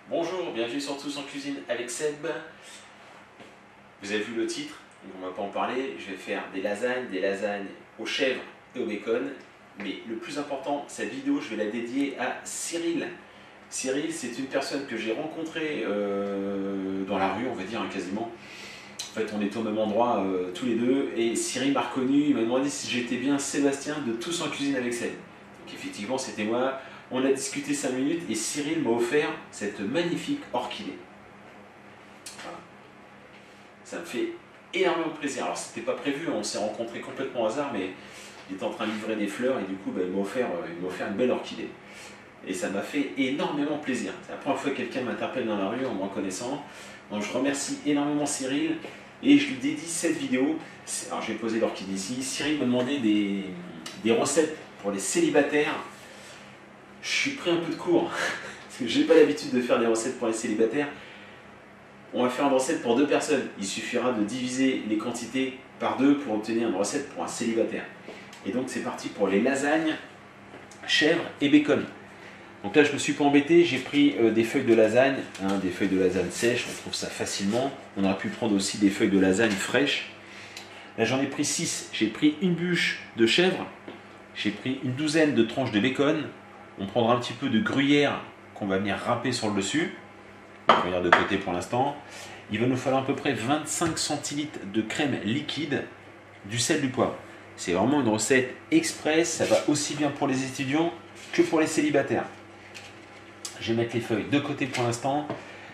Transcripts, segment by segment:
Bonjour, bienvenue sur Tous en Cuisine avec Seb. Vous avez vu le titre, donc on ne va pas en parler. Je vais faire des lasagnes aux chèvres et au bacon. Mais le plus important, cette vidéo, je vais la dédier à Cyril. Cyril, c'est une personne que j'ai rencontrée dans la rue, on va dire, hein, quasiment. En fait, on était au même endroit tous les deux. Et Cyril m'a reconnu, il m'a demandé si j'étais bien Sébastien de Tous en Cuisine avec Seb. Donc effectivement, c'était moi. On a discuté 5 minutes et Cyril m'a offert cette magnifique orchidée. Voilà. Ça me fait énormément plaisir. Alors c'était pas prévu, on s'est rencontrés complètement au hasard, mais il était en train de livrer des fleurs et du coup il m'a offert une belle orchidée. Et ça m'a fait énormément plaisir. C'est la première fois que quelqu'un m'interpelle dans la rue en me reconnaissant. Donc je remercie énormément Cyril et je lui dédie cette vidéo. Alors je vais poser l'orchidée ici. Cyril m'a demandé des recettes pour les célibataires. Je suis pris un peu de court, parce que je n'ai pas l'habitude de faire des recettes pour les célibataires. On va faire une recette pour 2 personnes. Il suffira de diviser les quantités par 2 pour obtenir une recette pour un célibataire. Et donc c'est parti pour les lasagnes, chèvre et bacon. Donc là je ne me suis pas embêté, j'ai pris des feuilles de lasagne, hein, des feuilles de lasagne sèches, on trouve ça facilement. On aurait pu prendre aussi des feuilles de lasagne fraîches. Là j'en ai pris 6, j'ai pris une bûche de chèvre, j'ai pris une douzaine de tranches de bacon. On prendra un petit peu de gruyère qu'on va venir râper sur le dessus. On va regarder de côté pour l'instant. Il va nous falloir à peu près 25 centilitres de crème liquide, du sel, du poivre. C'est vraiment une recette express. Ça va aussi bien pour les étudiants que pour les célibataires. Je vais mettre les feuilles de côté pour l'instant.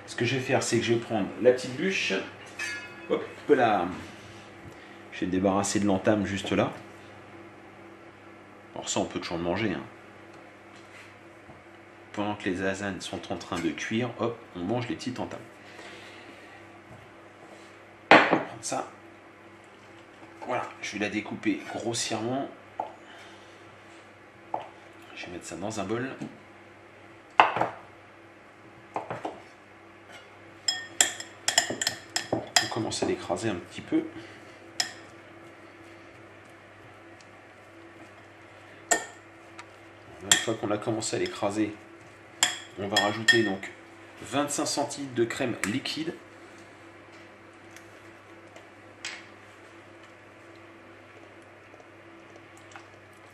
Ce que je vais faire, c'est que je vais prendre la petite bûche. Hop, je vais me débarrasser de l'entame juste là. Alors ça, on peut toujours le manger, hein. Pendant que les lasagnes sont en train de cuire, hop, on mange les petites entames. On va prendre ça. Voilà, je vais la découper grossièrement. Je vais mettre ça dans un bol. On commence à l'écraser un petit peu. Une fois qu'on a commencé à l'écraser, on va rajouter donc 25 centilitres de crème liquide.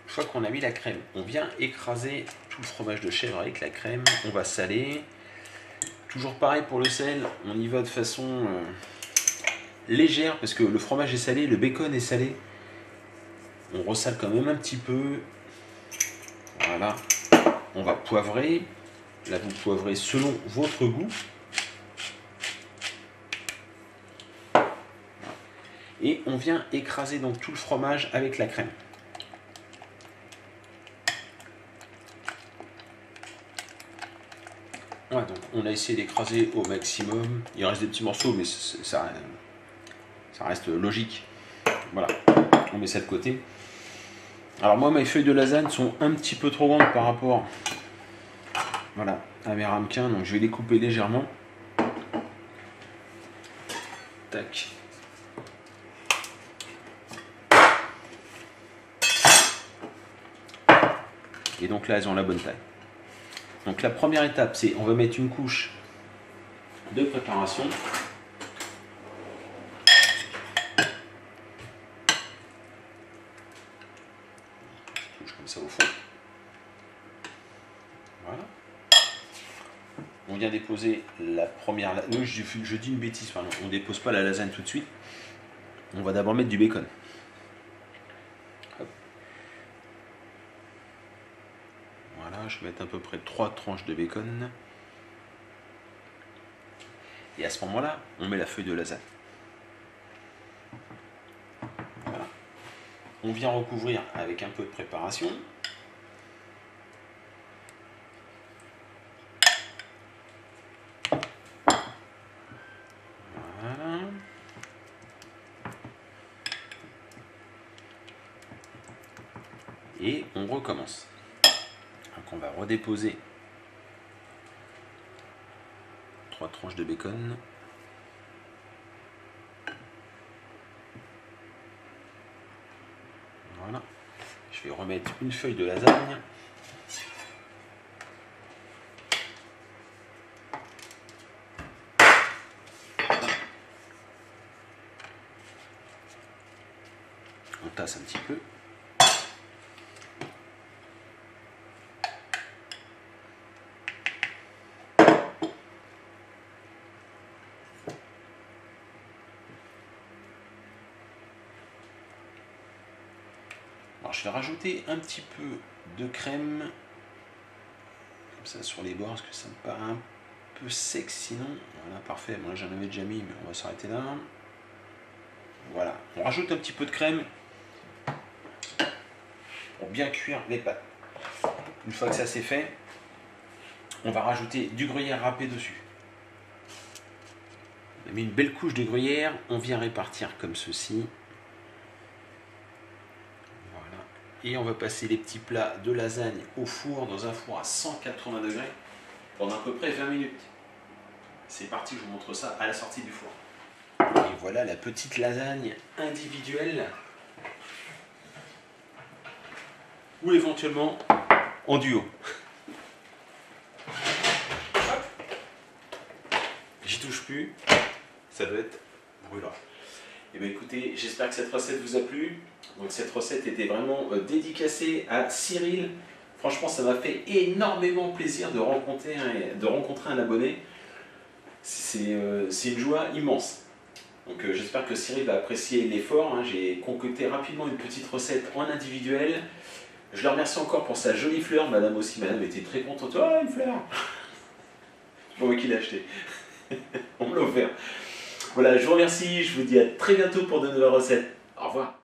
Une fois qu'on a mis la crème, on vient écraser tout le fromage de chèvre avec la crème. On va saler. Toujours pareil pour le sel, on y va de façon légère parce que le fromage est salé, le bacon est salé. On ressale quand même un petit peu. Voilà. On va poivrer. Là, vous poivrez selon votre goût. Et on vient écraser donc tout le fromage avec la crème. Voilà, donc on a essayé d'écraser au maximum. Il reste des petits morceaux, mais ça reste logique. Voilà, on met ça de côté. Alors moi, mes feuilles de lasagne sont un petit peu trop grandes par rapport, voilà, à mes ramequins, donc je vais les couper légèrement. Tac. Et donc là, elles ont la bonne taille. Donc la première étape, c'est on va mettre une couche de préparation. Couche comme ça au fond. Voilà. On vient déposer la première. Oui, je dis une bêtise, pardon. On ne dépose pas la lasagne tout de suite. On va d'abord mettre du bacon. Hop. Voilà, je vais mettre à peu près 3 tranches de bacon. Et à ce moment-là, on met la feuille de lasagne. Voilà. On vient recouvrir avec un peu de préparation. Voilà. Et on recommence. Donc on va redéposer 3 tranches de bacon. Voilà. Je vais remettre une feuille de lasagne. tasse un petit peu. Alors je vais rajouter un petit peu de crème, comme ça sur les bords, parce que ça me paraît un peu sec sinon. Voilà, parfait. Bon, là j'en avais déjà mis, mais on va s'arrêter là. Voilà, on rajoute un petit peu de crème pour bien cuire les pâtes. Une fois que ça c'est fait, on va rajouter du gruyère râpé dessus. On a mis une belle couche de gruyère, on vient répartir comme ceci. Voilà. Et on va passer les petits plats de lasagne au four, dans un four à 180 degrés, pendant à peu près 20 minutes. C'est parti, je vous montre ça à la sortie du four. Et voilà la petite lasagne individuelle. Ou éventuellement en duo. J'y touche plus, ça doit être brûlant. Et bien écoutez, j'espère que cette recette vous a plu. Donc cette recette était vraiment dédicacée à Cyril. Franchement, ça m'a fait énormément plaisir de rencontrer un abonné. C'est une joie immense. Donc j'espère que Cyril va apprécier l'effort. Hein. J'ai concocté rapidement une petite recette en individuel. Je le remercie encore pour sa jolie fleur. Madame aussi, madame était très contente. Oh, une fleur! C'est pas moi qui l'ai acheté. On me l'a offert. Voilà, je vous remercie. Je vous dis à très bientôt pour de nouvelles recettes. Au revoir.